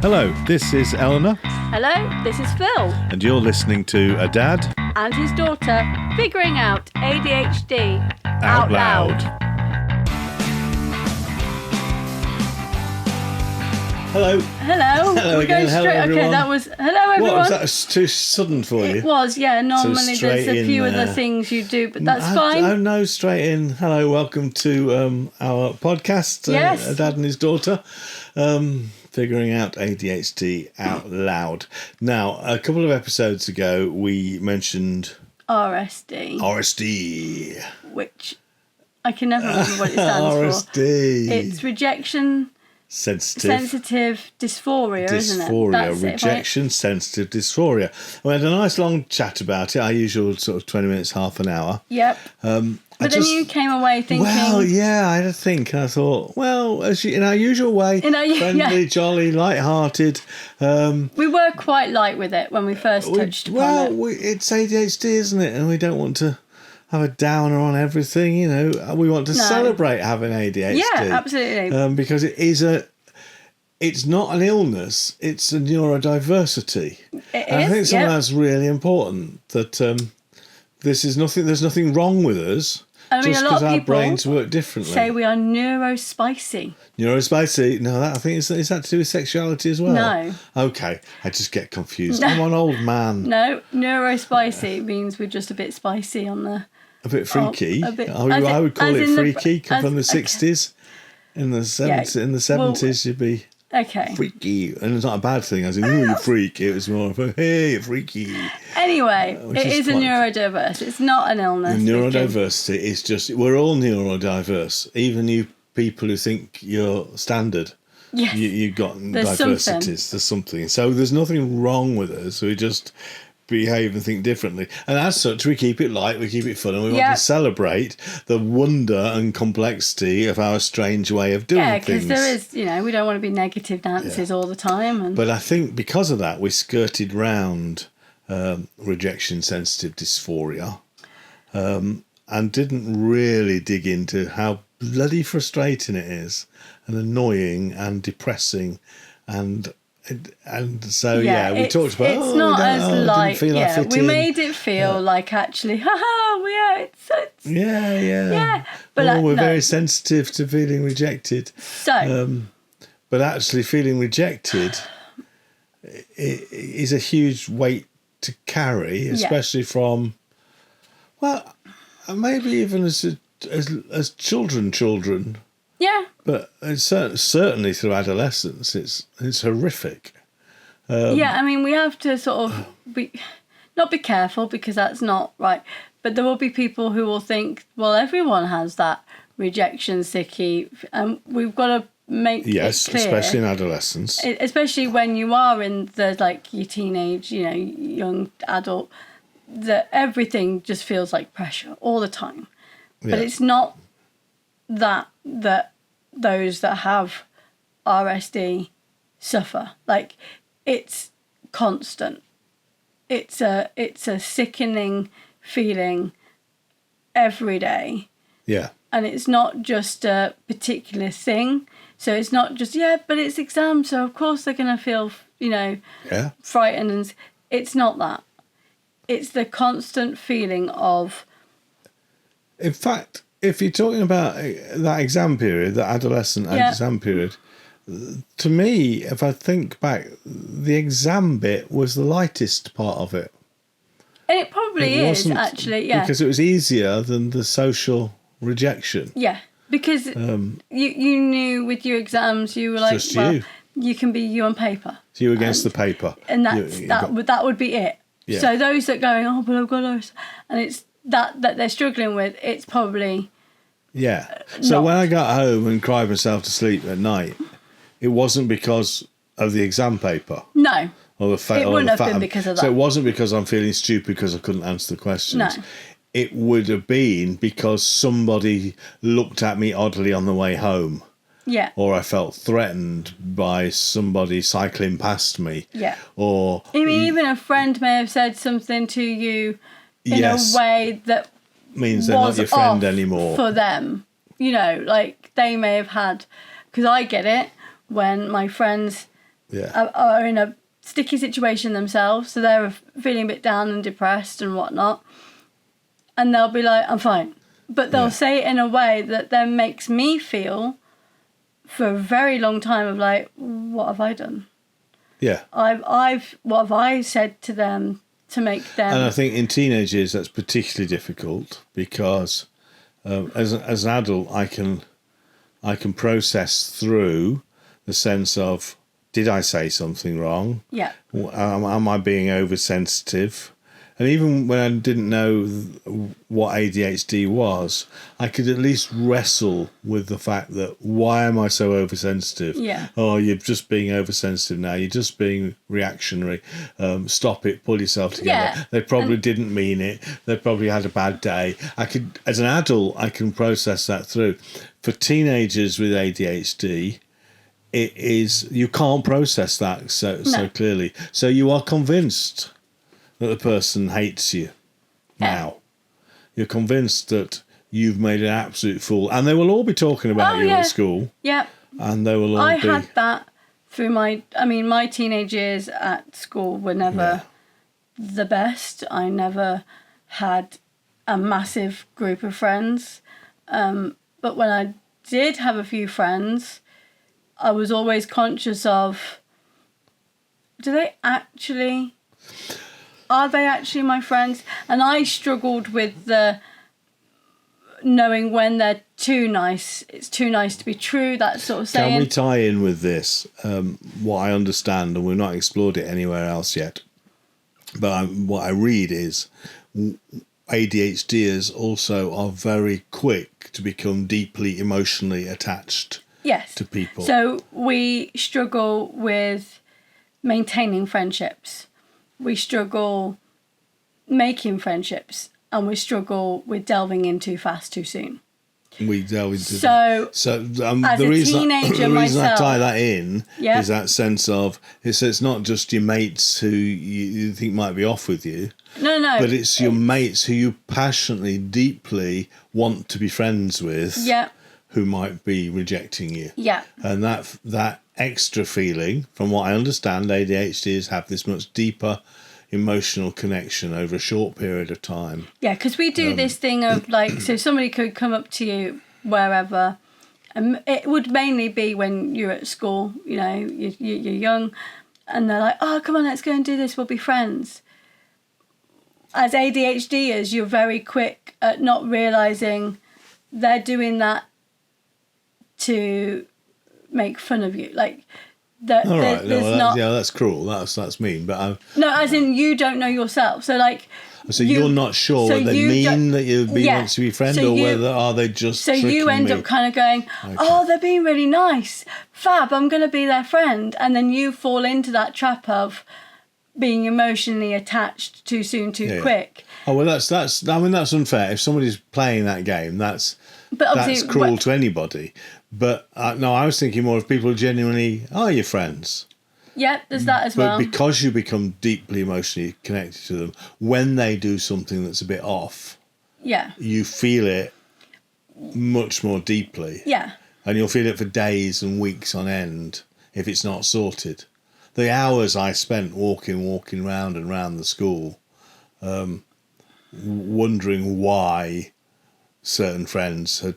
Hello, this is Eleanor, Hello, this is Phil and you're listening to A Dad and his daughter figuring out ADHD Out Loud. Hello. Hello. Hello We're again. going Hello, straight. Okay, everyone. that was hello everyone. What, was that too sudden for you? It was, yeah. Normally straight there's a few in other there. things you do, but that's fine. Oh no, straight in. Hello, welcome to our podcast, Yes. A Dad and his daughter, figuring out ADHD out loud. Now, a couple of episodes ago, we mentioned RSD, which I can never remember what it stands for. RSD. It's rejection sensitive dysphoria, isn't it? That's rejection sensitive dysphoria. We had a nice long chat about it, our usual sort of 20 minutes, half an hour. Yep. But then you came away thinking... Well, yeah, I had to think. I thought, well, in our usual way, friendly, jolly, light-hearted. We were quite light with it when we first touched upon it. It's ADHD, isn't it? And we don't want to have a downer on everything, you know. We want to celebrate having ADHD. Yeah, absolutely. Because it's not an illness, it's a neurodiversity. I think that's really important, that there's nothing wrong with us. I mean, just because our brains work differently. Say we are neurospicy. Neurospicy? No, I think is that to do with sexuality as well? No. Okay, I just get confused. I'm an old man. No, neurospicy means we're just a bit spicy on the... A bit freaky. A bit, I would call it freaky. Come from the 60s. In the 70s, you'd be freaky. And it's not a bad thing, as in, ooh, you freak. It was more of a, hey, you're freaky. Anyway, it is a neurodiverse. It's not an illness. Neurodiversity is just, we're all neurodiverse. Even you people who think you're standard. Yes. You've got diversities. There's something. So there's nothing wrong with us. We just behave and think differently. And as such, we keep it light, we keep it fun, and we want to celebrate the wonder and complexity of our strange way of doing things. Yeah, because there is, we don't want to be negative Nancy's all the time. But I think because of that, we skirted round rejection-sensitive dysphoria and didn't really dig into how bloody frustrating it is and annoying and depressing and so we talked about it's not as light. We made it feel like actually, but we're very sensitive to feeling rejected. So, but actually, feeling rejected is a huge weight to carry, especially from maybe even as children. Yeah. But it's certainly through adolescence, it's horrific. I mean, we have to sort of not be careful because that's not right. But there will be people who will think, well, everyone has that rejection sicky, and we've got to make it clear. Especially in adolescence. Especially when you are in the your teenage, young adult, that everything just feels like pressure all the time. Yeah. But it's not that those that have RSD suffer. Like, it's constant. It's a sickening feeling every day. Yeah. And it's not just a particular thing. So it's not just, but it's exam, so of course they're going to feel, frightened. And it's not that. It's the constant feeling of... In fact, if you're talking about that exam period, that adolescent exam period, to me, if I think back, the exam bit was the lightest part of it. And it probably is, actually, Because it was easier than the social rejection. Yeah, because you knew with your exams, you were like, you can be you on paper. So you against the paper. And that would be it. Yeah. So those that going, but I've got those, and it's that they're struggling with, it's probably... Yeah. So when I got home and cried myself to sleep at night, it wasn't because of the exam paper. No. Or it wouldn't have been because of that. So it wasn't because I'm feeling stupid because I couldn't answer the questions. No. It would have been because somebody looked at me oddly on the way home. Yeah. Or I felt threatened by somebody cycling past me. Yeah. Or... I mean, even a friend may have said something to you in a way that... means they're not your friend anymore. For them. Like, they may have had... Because I get it when my friends are in a sticky situation themselves, so they're feeling a bit down and depressed and whatnot, and they'll be like, I'm fine. But they'll say it in a way that then makes me feel for a very long time of like, what have I done? Yeah. What have I said to them to make them... And I think in teenage years that's particularly difficult because as an adult I can process through the sense of, did I say something wrong? Yeah. Am I being oversensitive? And even when I didn't know what ADHD was, I could at least wrestle with the fact that, why am I so oversensitive? Yeah. Oh, you're just being oversensitive now. You're just being reactionary. Stop it. Pull yourself together. Yeah. They probably didn't mean it. They probably had a bad day. As an adult, I can process that through. For teenagers with ADHD, it is, you can't process that so clearly. So you are convinced that the person hates you now. You're convinced that you've made an absolute fool. And they will all be talking about you at school. Yeah. And they will all I had that through my teenage years at school were never the best. I never had a massive group of friends. But when I did have a few friends, I was always conscious of, are they actually my friends? And I struggled with the knowing when they're too nice. It's too nice to be true, that sort of saying. Can we tie in with this? What I understand, and we've not explored it anywhere else yet, but what I read is ADHDers also are very quick to become deeply emotionally attached to people. So we struggle with maintaining friendships. We struggle making friendships, and we struggle with delving in too fast too soon. We delve into as the reason I tie that in is that sense of it's not just your mates who you think might be off with you. No. But it's your mates who you passionately, deeply want to be friends with. Yeah. Who might be rejecting you. Yeah. And that extra feeling, from what I understand, ADHDs have this much deeper emotional connection over a short period of time. Yeah, because we do this thing of like, so somebody could come up to you wherever, and it would mainly be when you're at school, you're young, and they're like, oh, come on, let's go and do this, we'll be friends. As ADHDers, you're very quick at not realising they're doing that to make fun of you, like that. All right, that's cruel. That's mean. But no, as in you don't know yourself. So like, you're not sure whether they mean that you want to be friends, or whether are they just. So you end up kind of going, oh, they're being really nice, fab. I'm going to be their friend, and then you fall into that trap of being emotionally attached too soon, too quick. Oh well, that's unfair. If somebody's playing that game, that's cruel to anybody. But no, I was thinking more of people genuinely are your friends. Yeah, there's that as well. But because you become deeply emotionally connected to them, when they do something that's a bit off, you feel it much more deeply. Yeah. And you'll feel it for days and weeks on end if it's not sorted. The hours I spent walking round and round the school, wondering why certain friends had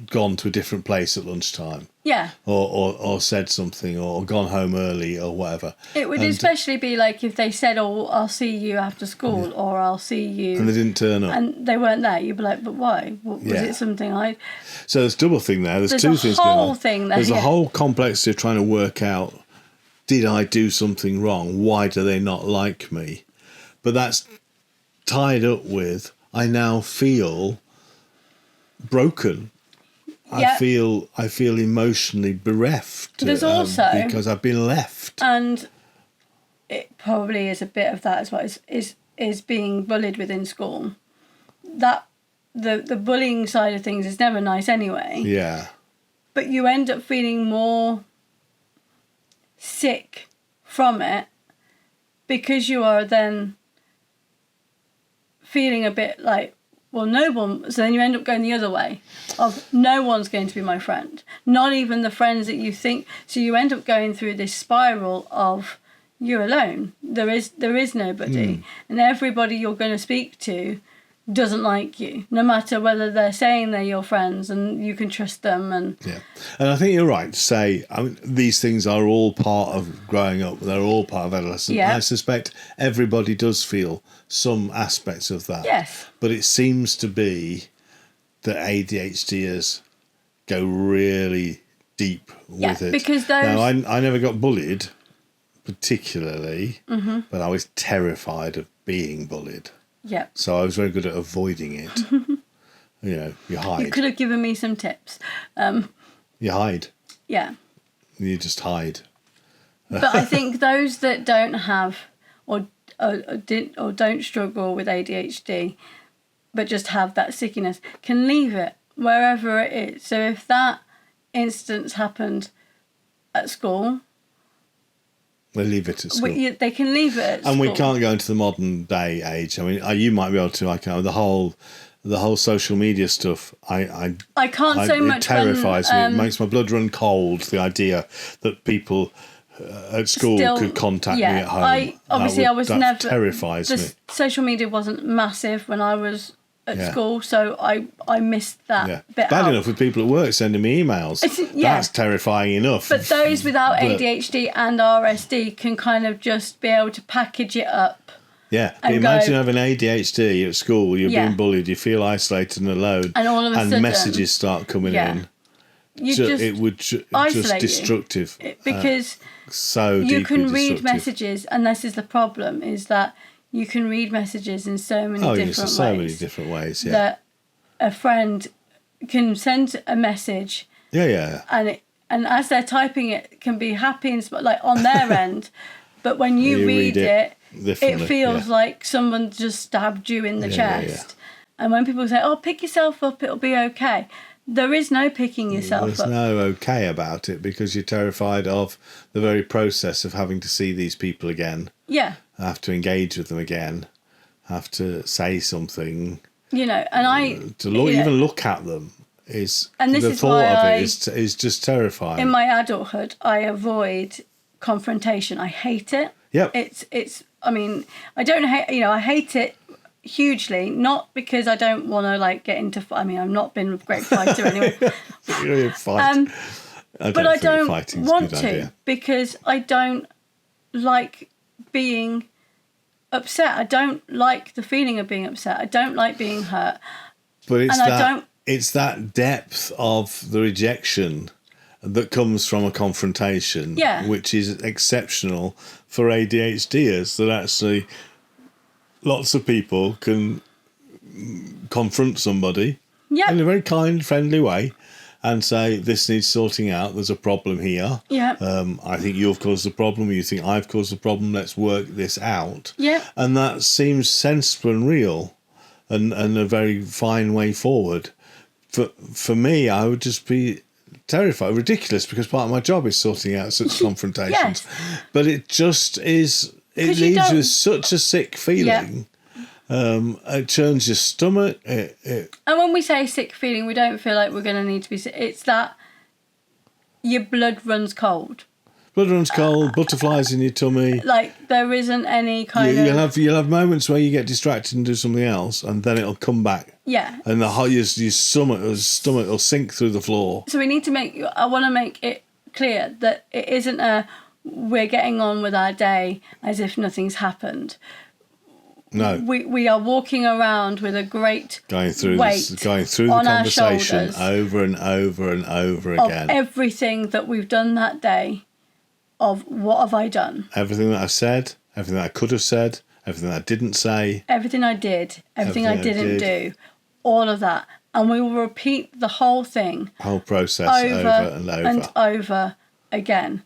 gone to a different place at lunchtime. Yeah. Or said something, or gone home early, or whatever. It would especially be like if they said, oh, I'll see you after school, or I'll see you. And they didn't turn up. And they weren't there. You'd be like, but why? Was it something I... So there's a double thing there. There's two things going on. There's a whole thing there. There's a whole complexity of trying to work out, did I do something wrong? Why do they not like me? But that's tied up with, I now feel broken. I feel emotionally bereft. There's also because I've been left, and it probably is a bit of that as well. Is being bullied within school. That the bullying side of things is never nice anyway. Yeah. But you end up feeling more sick from it because you are then feeling a bit like, well, no one. So then you end up going the other way of no one's going to be my friend, not even the friends that you think. So you end up going through this spiral of you're alone. There is nobody, and everybody you're going to speak to doesn't like you, no matter whether they're saying they're your friends and you can trust them. And I think you're right to say, I mean, these things are all part of growing up. They're all part of adolescence. I suspect everybody does feel some aspects of that. Yes. But it seems to be that ADHDers go really deep with it. Because those... Now, I never got bullied particularly, but I was terrified of being bullied. Yeah. So I was very good at avoiding it. You hide. You could have given me some tips. You hide. Yeah. You just hide. But I think those that don't have or don't struggle with ADHD, but just have that sickiness, can leave it wherever it is. So if that instance happened at school, they leave it at school. They can leave it at school. And we can't go into the modern day age. I mean, you might be able to. I can't. The whole social media stuff. I can't so much. It terrifies me. It makes my blood run cold. The idea that people at school could contact me at home. That terrifies me. Social media wasn't massive when I was at school, so I missed that bit Bad out. enough with people at work sending me emails. That's terrifying enough. But those without ADHD and RSD can kind of just be able to package it up. Yeah, but imagine having ADHD at school, you're being bullied, you feel isolated and alone, and all of a sudden, messages start coming in. It would just destructive. Because so you can read messages, and this is the problem, is that you can read messages in so many different ways. Many different ways, that a friend can send a message. And as they're typing it can be happy and like on their end, but when you read it feels like someone just stabbed you in the chest. And when people say, "Oh, pick yourself up, it'll be okay," there is no picking yourself up. There's no okay about it because you're terrified of the very process of having to see these people again. Yeah. Have to engage with them again. Have to say something. And even look at them is. And this the is thought why of it is just terrifying. In my adulthood, I avoid confrontation. I hate it. Yep. It's. I mean, I don't hate. I hate it hugely, not because I don't want to get into. I mean, I've not been a great fighter anyway. You're a fight. But I don't want to because I don't like being upset. I don't like the feeling of being upset. I don't like being hurt. But it's that depth of the rejection that comes from a confrontation, which is exceptional for ADHDers, that actually lots of people can confront somebody in a very kind, friendly way and say, this needs sorting out, there's a problem here. I think you've caused the problem, you think I've caused the problem, let's work this out. And that seems sensible and real and a very fine way forward. For me, I would just be terrified, ridiculous, because part of my job is sorting out such confrontations. But it just is, it leaves you with such a sick feeling. It churns your stomach. And when we say sick feeling, we don't feel like we're going to need to be sick. It's that your blood runs cold. Blood runs cold, butterflies in your tummy. Like there isn't any kind of... You'll have moments where you get distracted and do something else, and then it'll come back. And your stomach will sink through the floor. So we need to I want to make it clear that it isn't we're getting on with our day as if nothing's happened. No. We are walking around with a great going through the conversation over and over and over again. Of everything that we've done that day, of what have I done? Everything that I said, everything that I could have said, everything that I didn't say. Everything I did, everything I didn't do, all of that. And we will repeat the whole thing. Whole process over and over. And over again.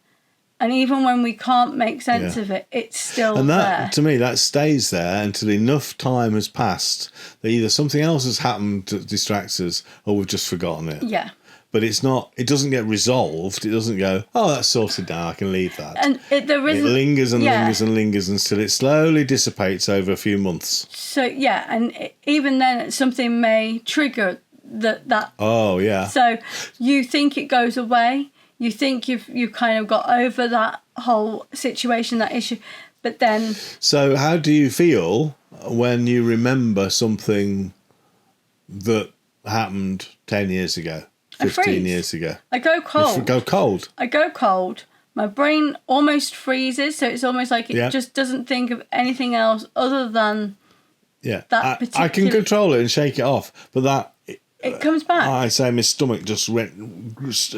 And even when we can't make sense of it, it's still there. And that, to me, that stays there until enough time has passed that either something else has happened that distracts us or we've just forgotten it. but it's not. It doesn't get resolved. It doesn't go, oh, that's sorted now, I can leave that. And it lingers and lingers and lingers until it slowly dissipates over a few months. So yeah, and even then, something may trigger that. Oh yeah. So you think it goes away. You think you've kind of got over that whole situation, that issue, but then. So how do you feel when you remember something that happened 10 years ago, 15 years ago? I go cold. I go cold. My brain almost freezes, so it's almost like it just doesn't think of anything else other than that particular... I can control it and shake it off, but that... It comes back. I say my stomach just clenches.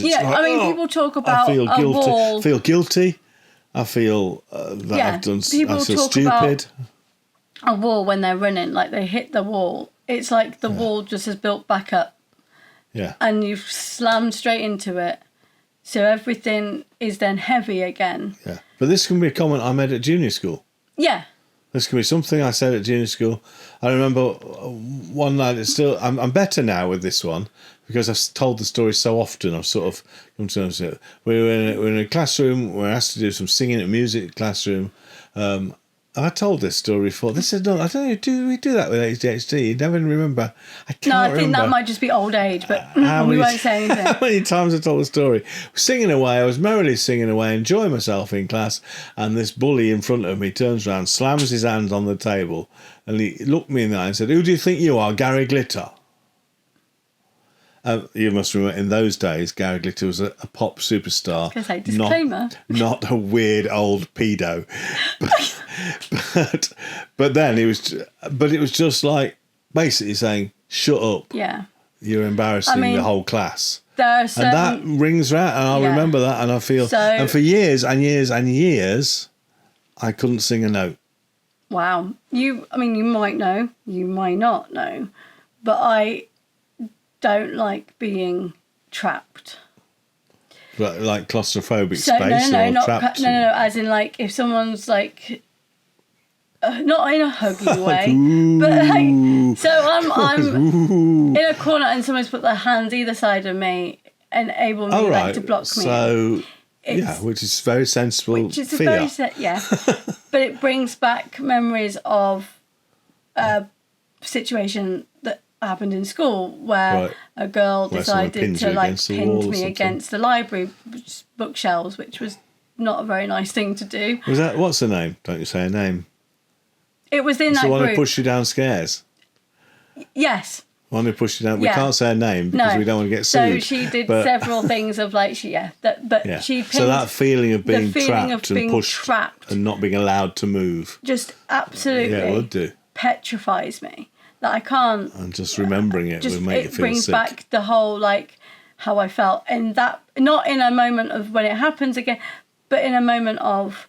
It's I mean, people talk about I feel guilty. Wall. I feel guilty. I feel that I've done... I feel stupid. A wall when they're running, like they hit the wall. It's like the wall just has built back up. Yeah. And you've slammed straight into it. So everything is then heavy again. Yeah. But this can be a comment I made at junior school. Yeah. This can be something I said at junior school. I remember one night, I'm better now with this one because I've told the story so often. I've sort of come to terms with it. We were in a classroom. We were asked to do some singing and music classroom. I told this story before. This is not. I don't know. Do we do that with ADHD? You never remember. I can't remember. No, I think that might just be old age, but we won't say anything. How many times I told the story? Singing away. I was merrily singing away, enjoying myself in class, and this bully in front of me turns around, slams his hand on the table, and he looked me in the eye and said, "Who do you think you are, Gary Glitter?" You must remember, in those days, Gary Glitter was a pop superstar. Disclaimer. Not a weird old pedo. But then it was just like basically saying, shut up. Yeah. You're embarrassing the whole class. And that rings out, and I remember that, and I feel... and for years and years and years, I couldn't sing a note. Wow. You might know, you might not know, but I don't like being trapped. Like claustrophobic space? No, as in like if someone's like... not in a huggy way, but like, so I'm in a corner and someone's put their hands either side of me and able me to block me. So which is very sensible. Which is fear. But it brings back memories of a situation that happened in school where a girl decided to like pin me against the library bookshelves, which was not a very nice thing to do. Was that, what's her name? Don't you say her name? It was in that group. The one who pushed you downstairs? Yes. The one who pushed you down. We can't say her name because we don't want to get sued. So she did several things of like, she pinned, so that feeling of being trapped and pushed and not being allowed to move. Just absolutely petrifies me. That I can't. And just remembering it will make you feel sick. It brings back the whole like how I felt. And that, not in a moment of when it happens again, but in a moment of,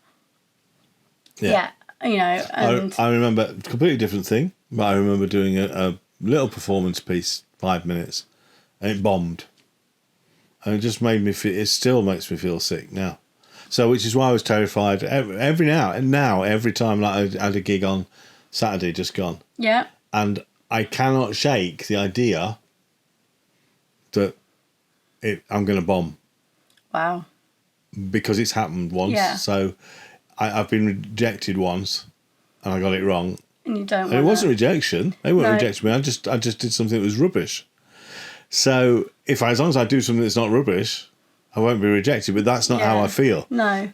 you know, and I remember a completely different thing, but I remember doing a little performance piece, 5 minutes, and it bombed. And it just made me feel, it still makes me feel sick now. So, which is why I was terrified every time like I had a gig on Saturday just gone. Yeah. And I cannot shake the idea that I'm going to bomb. Wow. Because it's happened once. Yeah. So I've been rejected once, and I got it wrong. And you don't. It wasn't rejection. They weren't rejecting me. I just did something that was rubbish. So as long as I do something that's not rubbish, I won't be rejected. But that's not how I feel. No,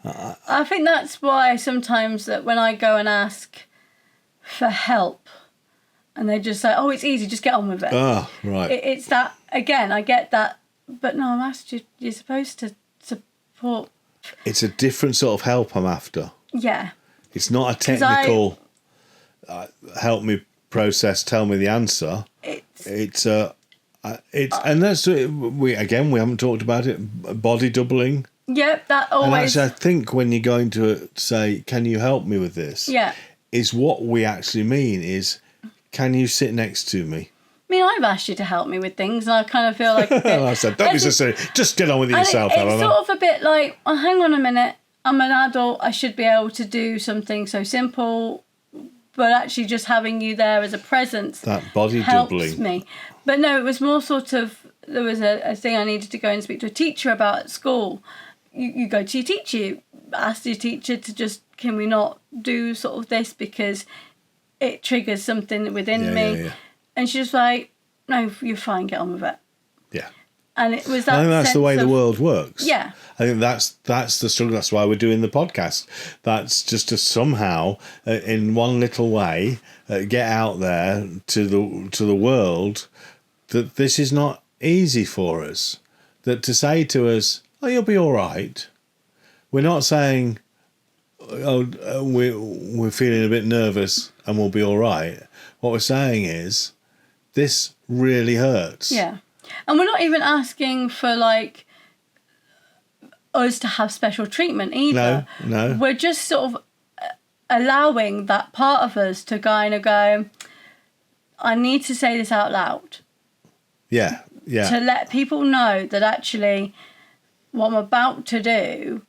I think that's why sometimes that when I go and ask for help, and they just say, "Oh, it's easy. Just get on with it." Oh, right. It's that again. I get that, but no, I'm asked you. You're supposed to support. It's a different sort of help I'm after. Yeah. It's not a technical help me process, tell me the answer. And that's we haven't talked about it. Body doubling. Yep, that always. And actually, I think when you're going to say, "Can you help me with this?" is what we actually mean is, "Can you sit next to me?" I mean, I've asked you to help me with things, and I kind of feel like a bit... I said, don't be so silly. Just get on with it yourself, It's sort of a bit like, well, hang on a minute. I'm an adult. I should be able to do something so simple, but actually just having you there as a presence that body helps doubling me. But no, it was more sort of there was a thing I needed to go and speak to a teacher about at school. You go to your teacher, you ask your teacher to just, can we not do sort of this because it triggers something within me. Yeah. And she was like, no, you're fine, get on with it. Yeah. And it was that I think that's the way the world works. Yeah. I think that's the struggle. That's why we're doing the podcast. That's just to somehow, in one little way, get out there to the world that this is not easy for us. That to say to us, oh, you'll be all right. We're not saying, oh, we're feeling a bit nervous and we'll be all right. What we're saying is, this really hurts. Yeah. And we're not even asking for, like, us to have special treatment either. No. We're just sort of allowing that part of us to kind of go, I need to say this out loud. Yeah. To let people know that actually what I'm about to do,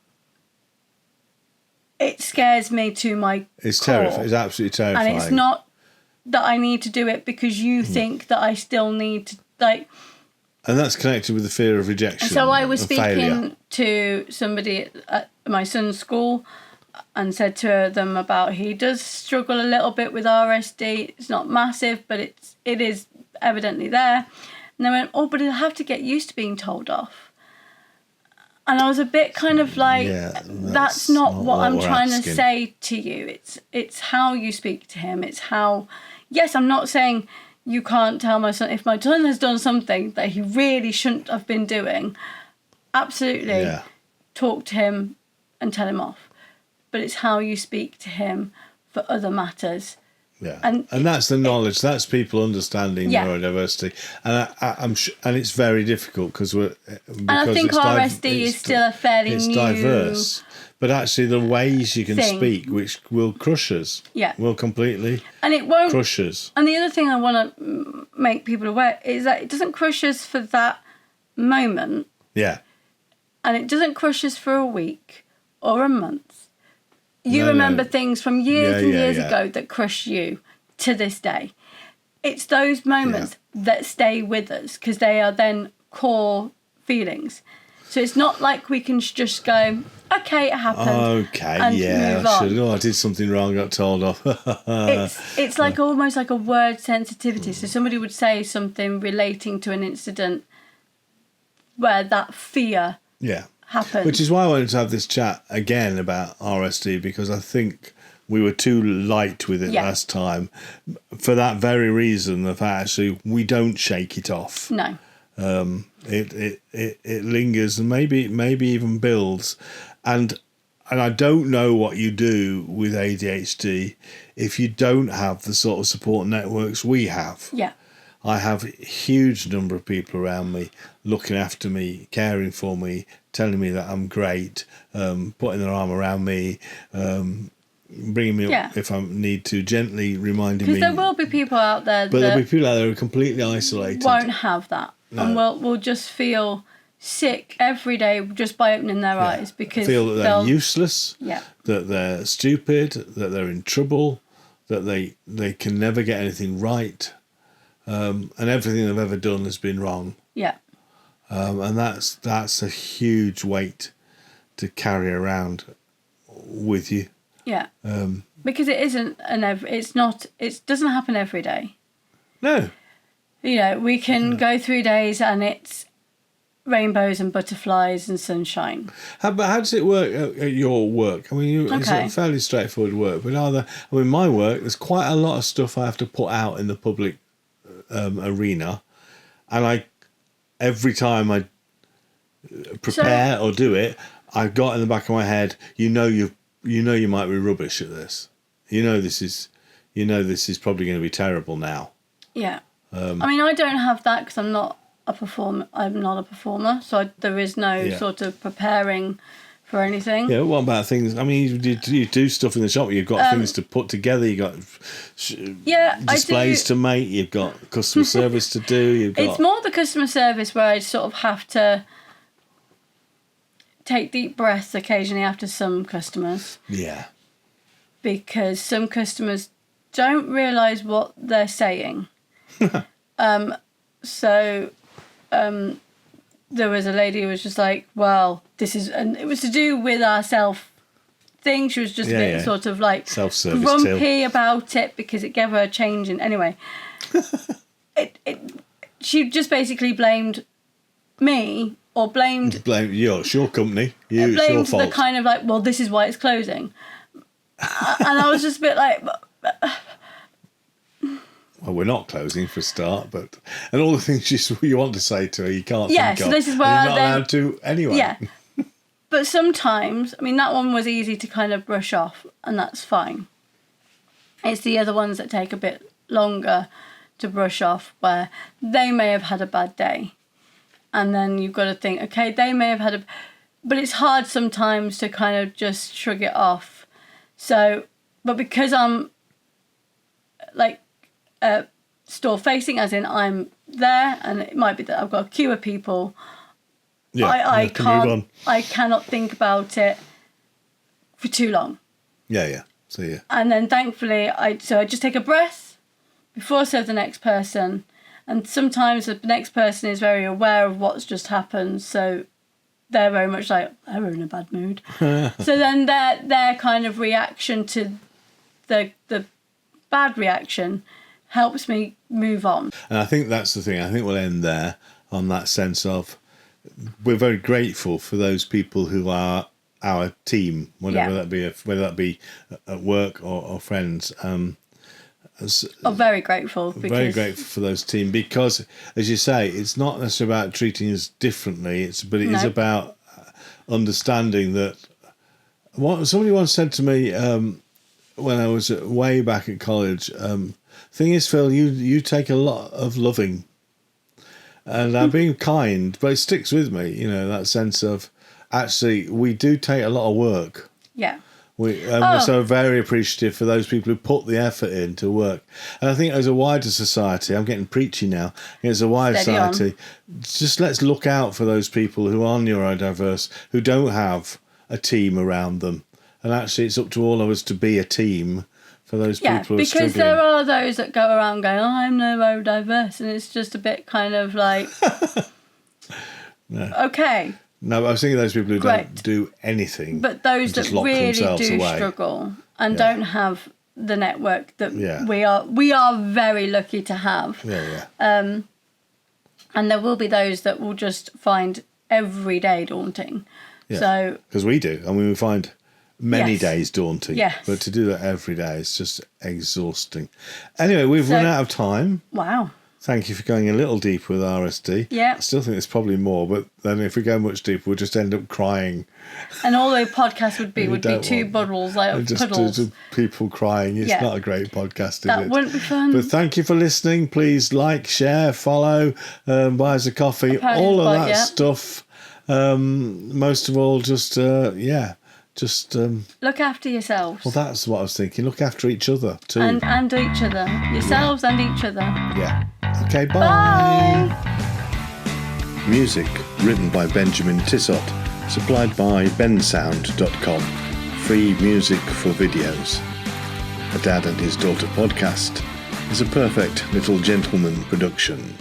it scares me to my It's core. terrifying. It's absolutely terrifying. And it's not that I need to do it because you think that I still need to, like... And that's connected with the fear of rejection. So I was and speaking failure. to somebody at my son's school and said to them about he does struggle a little bit with RSD. It's not massive, but it is evidently there. And they went, oh, but he'll have to get used to being told off. And I was a bit kind of like, that's not what I'm trying to say to you. It's how you speak to him. It's how, yes, I'm not saying you can't tell my son, if my son has done something that he really shouldn't have been doing, absolutely talk to him and tell him off. But it's how you speak to him for other matters. Yeah, and that's the knowledge. That's people understanding neurodiversity, and and it's very difficult because and I think RSD is still a fairly new. It's diverse, but actually the ways you can speak, which will crush us, will completely and it won't crush us. And the other thing I want to make people aware is that it doesn't crush us for that moment. Yeah, and it doesn't crush us for a week or a month. You remember things from years and years ago that crush you to this day. It's those moments that stay with us because they are then core feelings. So it's not like we can just go, okay, it happened. Okay, and move on. I did something wrong, got told off. it's like almost like a word sensitivity. So somebody would say something relating to an incident where that fear happened. Which is why I wanted to have this chat again about RSD, because I think we were too light with it last time for that very reason, the fact actually we don't shake it off. No. It lingers and maybe even builds. And I don't know what you do with ADHD if you don't have the sort of support networks we have. Yeah. I have a huge number of people around me looking after me, caring for me, telling me that I'm great, putting their arm around me, bringing me up if I need to, gently reminding me. Because there will be people out there but there'll be people out there who are completely isolated. Won't have that. No. And will just feel sick every day just by opening their eyes because feel that they're useless, that they're stupid, that they're in trouble, that they can never get anything right. And everything they've ever done has been wrong. Yeah. And that's a huge weight to carry around with you. Yeah. Because it isn't it doesn't happen every day. No. You know, we can go through days and it's rainbows and butterflies and sunshine. How does it work at your work? I mean, it's a fairly straightforward work, but my work, there's quite a lot of stuff I have to put out in the public arena, and every time I prepare or do it, I've got in the back of my head, you might be rubbish at this. This is probably going to be terrible now. Yeah. I mean, I don't have that because I'm not a performer, so there is no sort of preparing for anything. Yeah, what about things? I mean, you do stuff in the shop. You've got things to put together. You've got displays to make. You've got customer service to do. It's more the customer service where I sort of have to take deep breaths occasionally after some customers. Yeah. Because some customers don't realise what they're saying. So there was a lady who was just like, well, this is, and it was to do with our self thing. She was just a bit sort of like self-service grumpy about it because it gave her a change. And anyway, she just basically blamed me or blamed it's your company. It's blamed your fault. the kind of like, well, this is why it's closing. And I was just a bit like, well, we're not closing for a start, and all the things you want to say to her, you can't think of. So this is where you're not allowed to anyway. Yeah. But sometimes, I mean, that one was easy to kind of brush off, and that's fine. It's the other ones that take a bit longer to brush off, where they may have had a bad day. And then you've got to think, okay, they may have had but it's hard sometimes to kind of just shrug it off. So, but because I'm like store facing, as in I'm there, and it might be that I've got a queue of people. Yeah, I can't. I cannot think about it for too long. Yeah. So yeah. And then thankfully, I just take a breath before I serve the next person. And sometimes the next person is very aware of what's just happened, so they're very much like, they're in a bad mood. So then their kind of reaction to the bad reaction helps me move on. And I think that's the thing. I think we'll end there on that sense of we're very grateful for those people who are our team, whether that be at work or friends. Very grateful. Very grateful for those team because, as you say, it's not necessarily about treating us differently. It is about understanding that. What somebody once said to me when I was way back at college. Thing is, Phil, you take a lot of loving, and I'm being kind, but it sticks with me. You know, that sense of actually we do take a lot of work. Yeah. We're so very appreciative for those people who put the effort in to work. And I think as a wider society, I'm getting preachy now, as a wider society, just let's look out for those people who are neurodiverse, who don't have a team around them. And actually it's up to all of us to be a team for those people who are struggling. Because there are those that go around going, I'm neurodiverse, and it's just a bit kind of like, okay. No, but I was thinking those people who don't do anything. But those that really do struggle and don't have the network that we are very lucky to have. And there will be those that will just find every day daunting. Yeah. So because we do. I mean, we find many days daunting. Yes. But to do that every day is just exhausting. Anyway, we've run out of time. Wow. Thank you for going a little deeper with RSD. Yeah. I still think there's probably more, but then if we go much deeper, we'll just end up crying. And all the podcast would be two puddles, just people crying. It's not a great podcast, is it? That wouldn't be fun. But thank you for listening. Please like, share, follow, buy us a coffee, all of that stuff. Most of all, just look after yourselves. Well, that's what I was thinking. Look after each other too. And each other. Yourselves and each other. Yeah. Okay, bye. Bye. Music written by Benjamin Tissot, supplied by bensound.com. Free music for videos. A Dad and His Daughter podcast is a Perfect Little Gentleman production.